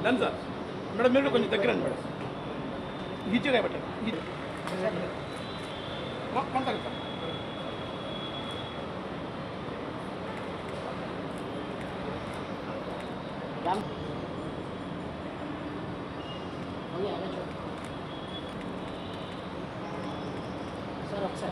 Done sir madam మీరు కొంచెం దగ్గర అండి మేడం గీచే పెట్టండి సార్ सर अक्सर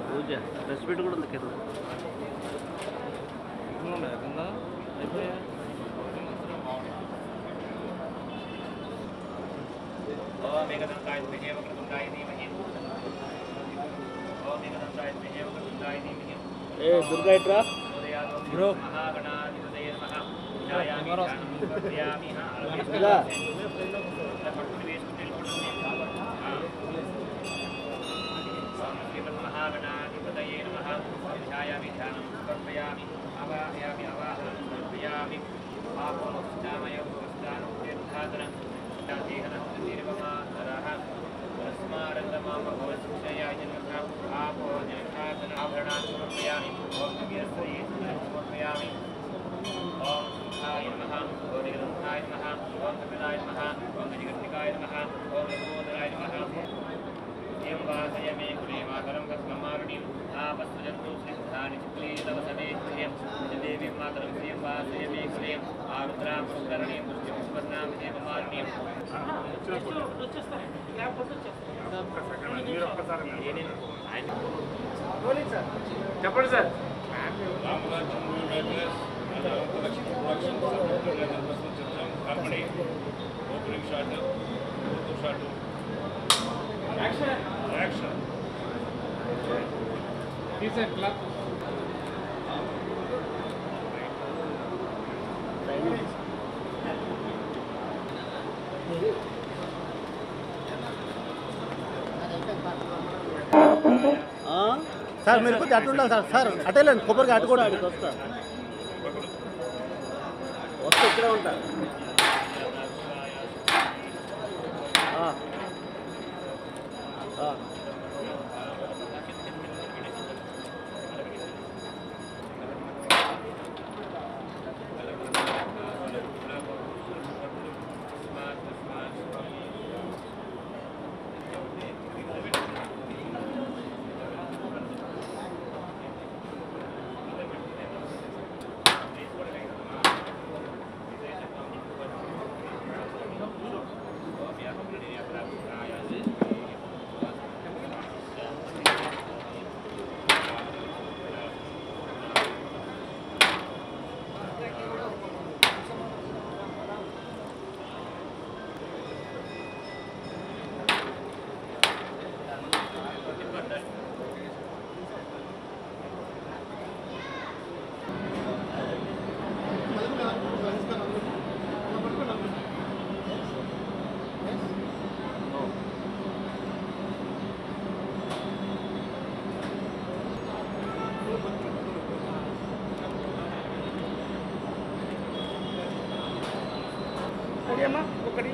పూజ డ్రెస్ పెట్టి కూడా ఉంది కింద అయిపోయా ఏ దుర్గా ఇట్రా బ్రో महागणाधिपतये नमः ध्यायामि ध्यानं समर्पयामि आवाहयामि आवाहनं समर्पयामि आपोस्तामयोस्तानं तीर्थादनं देहनं निर्ममातरः तस्मारन्दमामभवत्सयाय नमः आपो जलधातन आभरणान् समर्पयामि ॐ वीरस्त्रीये समर्पयामि ॐ सुखाय नमः ॐ निगन्धाय नमः ॐ कपिलाय नमः ॐ गजगर्तिकाय नमः ॐ लघुमोदराय नमः एवं वासयमे कुलेमातरं कस्ममारुणीम् आपस्वजन्तु सिद्धानि चिक्लीतवसने श्रियं देवीं मातरं श्रियं वासयमे कुलेम् आरुद्रां पुष्करणीं पुष्टिं सुवर्णां हेममारुणीं చెప్పండి sir opening shot shot action teaser club sir మీరు కొంచెం అటు ఉండాలి సార్ సార్ అటేలేండి కొబ్బరిగా అటు కూడా అడిగి వస్తా వస్తే ఇక్కడే ఉంటా అమ్మా ఒకటి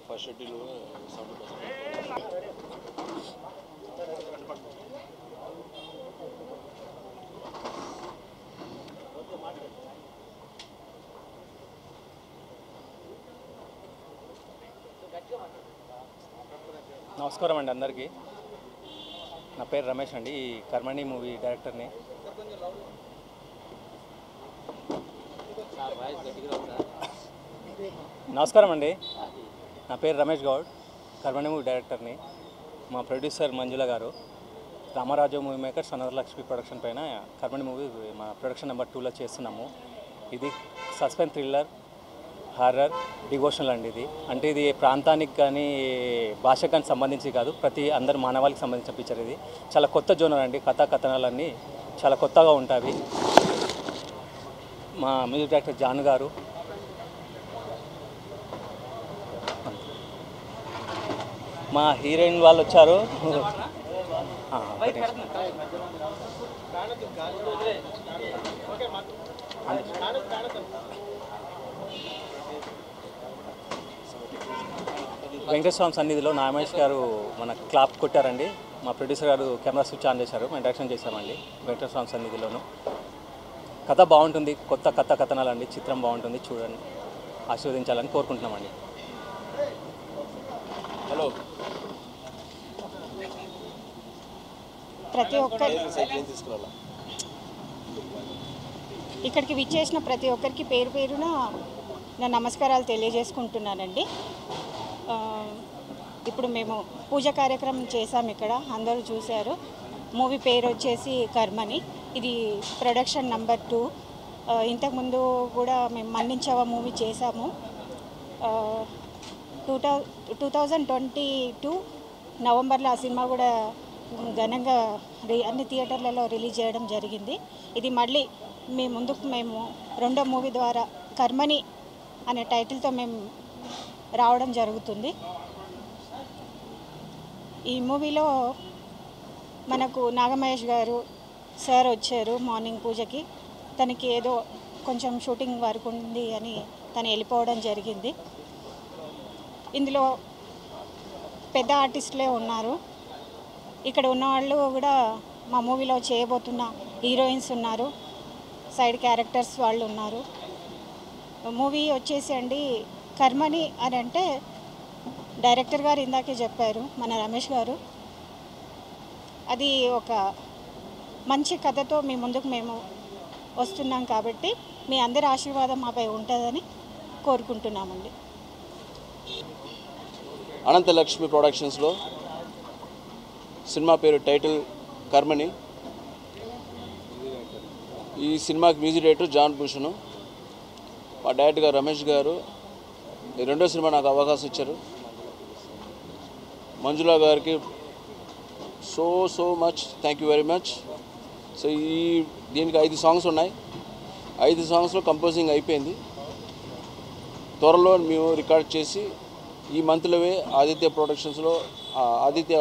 ఫస్ట్ షెడ్యూల్ సౌండ్ నమస్కారం అండి అందరికీ. నా పేరు రమేష్ అండి, ఈ కర్మణి మూవీ డైరెక్టర్ని. నమస్కారం అండి, నా పేరు రమేష్ గౌడ్, కర్మణి మూవీ డైరెక్టర్ని. మా ప్రొడ్యూసర్ మంజుల గారు రామరాజు మూవీ మేకర్స్ అనదలక్ష్మి ప్రొడక్షన్ పైన కర్మణి మూవీ మా ప్రొడక్షన్ నెంబర్ 2లో చేస్తున్నాము. ఇది సస్పెన్స్ థ్రిల్లర్ హారర్ డివోషనల్ అండి. ఇది అంటే ఇది ప్రాంతానికి కానీ భాషకు కానీ సంబంధించి కాదు, ప్రతి అందరు మానవాళికి సంబంధించిన పిక్చర్. ఇది చాలా కొత్త జోనర్ అండి, కథా కథనాలన్నీ చాలా కొత్తగా ఉంటాయి. మా మ్యూజిక్ డైరెక్టర్ జాను గారు, మా హీరోయిన్ వాళ్ళు వచ్చారు. వెంకటేశ్వర సన్నిధిలో నాగమేష్ గారు మన క్లాప్ కొట్టారండి. మా ప్రొడ్యూసర్ గారు కెమెరా స్విచ్ ఆన్ చేశారు. మేము డైరెక్షన్ చేశామండి వెంకటేశ్వర సన్నిధిలోను. కథ బాగుంటుంది, కొత్త కథనాలండి. చిత్రం బాగుంటుంది, చూడండి, ఆశీర్వదించాలని కోరుకుంటున్నామండి. హలో, ప్రతి ఒక్కరి ఇక్కడికి విచ్చేసిన ప్రతి ఒక్కరికి పేరు పేరున నా నమస్కారాలు తెలియజేసుకుంటున్నానండి. ఇప్పుడు మేము పూజ కార్యక్రమం చేశాం, ఇక్కడ అందరూ చూశారు. మూవీ పేరు వచ్చేసి కర్మని. ఇది ప్రొడక్షన్ నెంబర్ 2. ఇంతకుముందు కూడా మేము మన్నించవ మూవీ చేశాము. 2022 నవంబర్లో ఆ సినిమా కూడా ఘనంగా అన్ని థియేటర్లలో రిలీజ్ చేయడం జరిగింది. ఇది మళ్ళీ మేము రెండో మూవీ ద్వారా కర్మని అనే టైటిల్తో మేము రావడం జరుగుతుంది. ఈ మూవీలో మనకు నాగమహేష్ గారు సార్ వచ్చారు మార్నింగ్ పూజకి. తనకి ఏదో కొంచెం షూటింగ్ వర్క్ ఉంది అని తను వెళ్ళిపోవడం జరిగింది. ఇందులో పెద్ద ఆర్టిస్టులే ఉన్నారు. ఇక్కడ ఉన్నవాళ్ళు కూడా మా మూవీలో చేయబోతున్న హీరోయిన్స్ ఉన్నారు, సైడ్ క్యారెక్టర్స్ వాళ్ళు ఉన్నారు. మూవీ వచ్చేసి అండి కర్మని అని అంటే డైరెక్టర్ గారు ఇందాకే చెప్పారు, మన రమేష్ గారు. అది ఒక మంచి కథతో మీ ముందుకు మేము వస్తున్నాం కాబట్టి మీ అందరి ఆశీర్వాదం మాపై ఉంటుందని కోరుకుంటున్నామండి. అనంతలక్ష్మి ప్రొడక్షన్స్లో సినిమా పేరు టైటిల్ కర్మని. ఈ సినిమాకి మ్యూజిక్ డైరెక్టర్ జాన్ భూషణ్, మా డైరెక్టర్ గారు రమేష్ గారు. ఈ రెండో సినిమా నాకు అవకాశం ఇచ్చారు. మంజులా గారికి so much thank you very much. So దీనికి 5 సాంగ్స్ ఉన్నాయి. 5 సాంగ్స్లో కంపోజింగ్ అయిపోయింది. త్వరలో మేము రికార్డ్ చేసి ఈ మంత్లోవే ఆదిత్య ప్రొడక్షన్స్లో, ఆదిత్య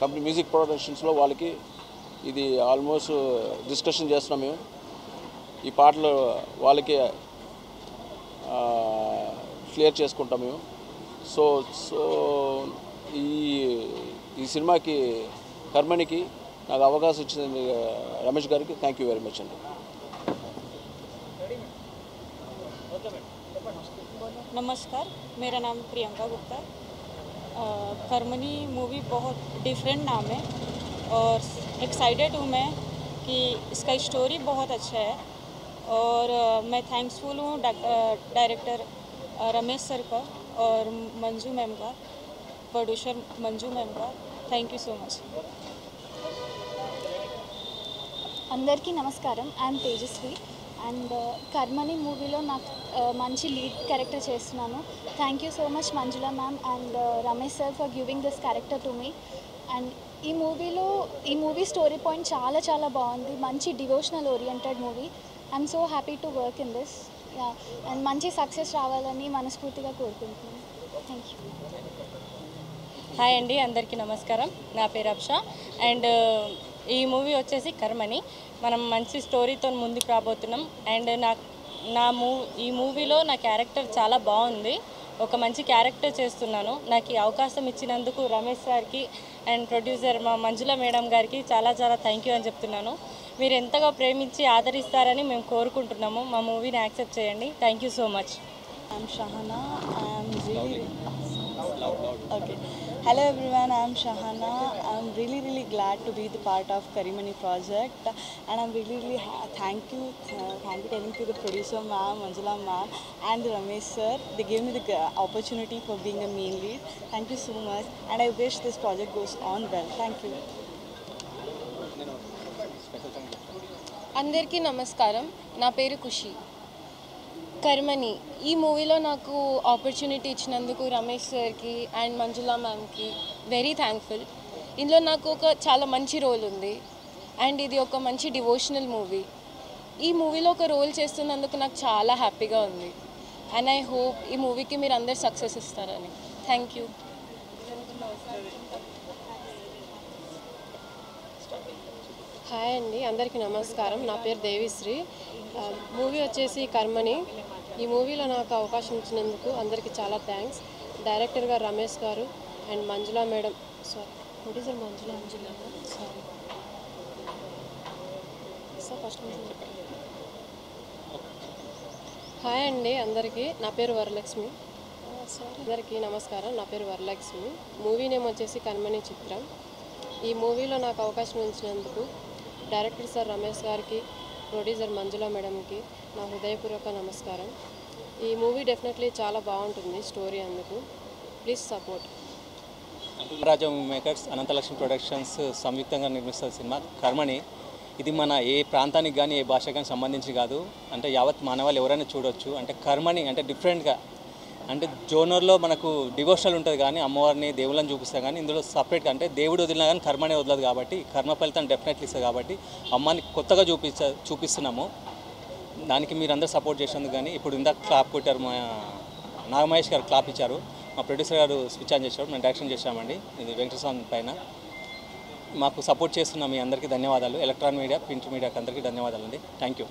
కంపెనీ మ్యూజిక్ ప్రొడక్షన్స్లో వాళ్ళకి ఇది ఆల్మోస్ట్ డిస్కషన్ చేస్తున్నాం మేము. ఈ పాటలు వాళ్ళకి క్లియర్ చేసుకుంటాం మేము. సో ఈ సినిమాకి కర్మనికి నాకు అవకాశం ఇచ్చిన రమేష్ గారికి థ్యాంక్ యూ వెరీ మచ్ అండి. नमस्कार, मेरा नाम प्रियंका गुप्ता। कर्मनी मूवी बहुत डिफरेंट नाम है और एक्साइटेड हूँ मैं कि इसका स्टोरी बहुत अच्छा है और मैं थैंक्सफुल हूँ डायरेक्टर रमेश सर का और मंजू मैम का, प्रोड्यूसर मंजू मैम का। Thank you so much. అందరికీ నమస్కారం. ఐఎమ్ తేజస్వి అండ్ కర్మని మూవీలో నాకు మంచి లీడ్ క్యారెక్టర్ చేస్తున్నాను. Thank you so much Manjula ma'am and Ramesh sir for giving this character to me. And ఈ మూవీ స్టోరీ పాయింట్ చాలా బాగుంది. మంచి devotional oriented movie. I'm so happy to work in this. And మంచి సక్సెస్ రావాలని మనస్ఫూర్తిగా కోరుకుంటున్నాను. Thank you. Hi అండి, అందరికీ నమస్కారం. నా పేరు అప్షా అండ్ ఈ మూవీ వచ్చేసి కర్మని. మనం మంచి స్టోరీతో ముందుకు రాబోతున్నాం అండ్ ఈ మూవీలో నా క్యారెక్టర్ చాలా బాగుంది. ఒక మంచి క్యారెక్టర్ చేస్తున్నాను. నాకు ఈ అవకాశం ఇచ్చినందుకు రమేష్ సార్కి అండ్ ప్రొడ్యూసర్ మా మంజుల మేడం గారికి చాలా థ్యాంక్ యూ అని చెప్తున్నాను. మీరు ఎంతగా ప్రేమించి ఆదరిస్తారని మేము కోరుకుంటున్నాము. మా మూవీని యాక్సెప్ట్ చేయండి. Thank you so much. I'm Shahana. Hello everyone, I'm Shahana. I'm really glad to be the part of Karimani project and I'm really thank you telling to the producer ma'am, Manjula ma'am and Ramesh sir. They gave me the opportunity for being a main lead. Thank you so much and I wish this project goes on well. Thank you. అందరికీ నమస్కారం. నా పేరు ఖుషి. కర్మని ఈ మూవీలో నాకు opportunity ఇచ్చినందుకు రమేష్ సార్కి అండ్ మంజులా మ్యామ్కి వెరీ థ్యాంక్ఫుల్. ఇందులో నాకు ఒక చాలా మంచి రోల్ ఉంది అండ్ ఇది ఒక మంచి డివోషనల్ మూవీ. ఈ మూవీలో ఒక రోల్ చేస్తున్నందుకు నాకు చాలా హ్యాపీగా ఉంది. అండ్ ఐ హోప్ ఈ మూవీకి మీరు అందరు సక్సెస్ ఇస్తారని. Thank you. హాయ్ అండి, అందరికీ నమస్కారం. నా పేరు దేవిశ్రీ. మూవీ వచ్చేసి కర్మని. ఈ మూవీలో నాకు అవకాశం ఇచ్చినందుకు అందరికీ చాలా థ్యాంక్స్. డైరెక్టర్ గారు రమేష్ గారు and Manjula madam, sorry producer Manjula sorry sir first. Hi అండి అందరికీ, నా పేరు వరలక్ష్మి. అందరికీ నమస్కారం, నా పేరు వరలక్ష్మి. మూవీ నేమ్ వచ్చేసి కర్మని చిత్రం. ఈ మూవీలో నాకు అవకాశం ఇచ్చినందుకు డైరెక్టర్ సార్ రమేష్ గారికి, ప్రొడ్యూసర్ మంజులా మేడంకి నా హృదయపూర్వక నమస్కారం. ఈ మూవీ డెఫినెట్లీ చాలా బాగుంటుంది స్టోరీ, అందుకు please support. Ramaraju movie makers, Ananthalakshmi productions సంయుక్తంగా నిర్మిస్తున్న సినిమా కర్మని. ఇది మన ఏ ప్రాంతానికి కానీ ఏ భాష కానీ సంబంధించి కాదు, అంటే యావత్ మానవాళ్ళు ఎవరైనా చూడొచ్చు. అంటే కర్మని అంటే డిఫరెంట్గా, అంటే జోనర్లో మనకు డివోషనల్ ఉంటుంది కానీ అమ్మవారిని దేవుళ్ళని చూపిస్తాం, కానీ ఇందులో సపరేట్గా అంటే దేవుడు వదిలినా కానీ కర్మనే వదలదు కాబట్టి కర్మ ఫలితం డెఫినెట్లీ ఇస్తుంది. కాబట్టి అమ్మని కొత్తగా చూపిస్తున్నాము. దానికి మీరు అందరూ సపోర్ట్ చేసినందుకు. కానీ ఇప్పుడు ఇందాక క్లాప్ కొట్టారు, మా నాగమహేష్ గారు క్లాప్ ఇచ్చారు, మా ప్రొడ్యూసర్ గారు స్విచ్ ఆన్ చేశారు, మేము డైరెక్షన్ చేశామండి. ఇది వెంకటస్వామి పైన. మాకు సపోర్ట్ చేస్తున్న మీ అందరికీ ధన్యవాదాలు. ఎలక్ట్రానిక్ మీడియా, ప్రింట్ మీడియాకి అందరికీ ధన్యవాదాలు అండి. Thank you.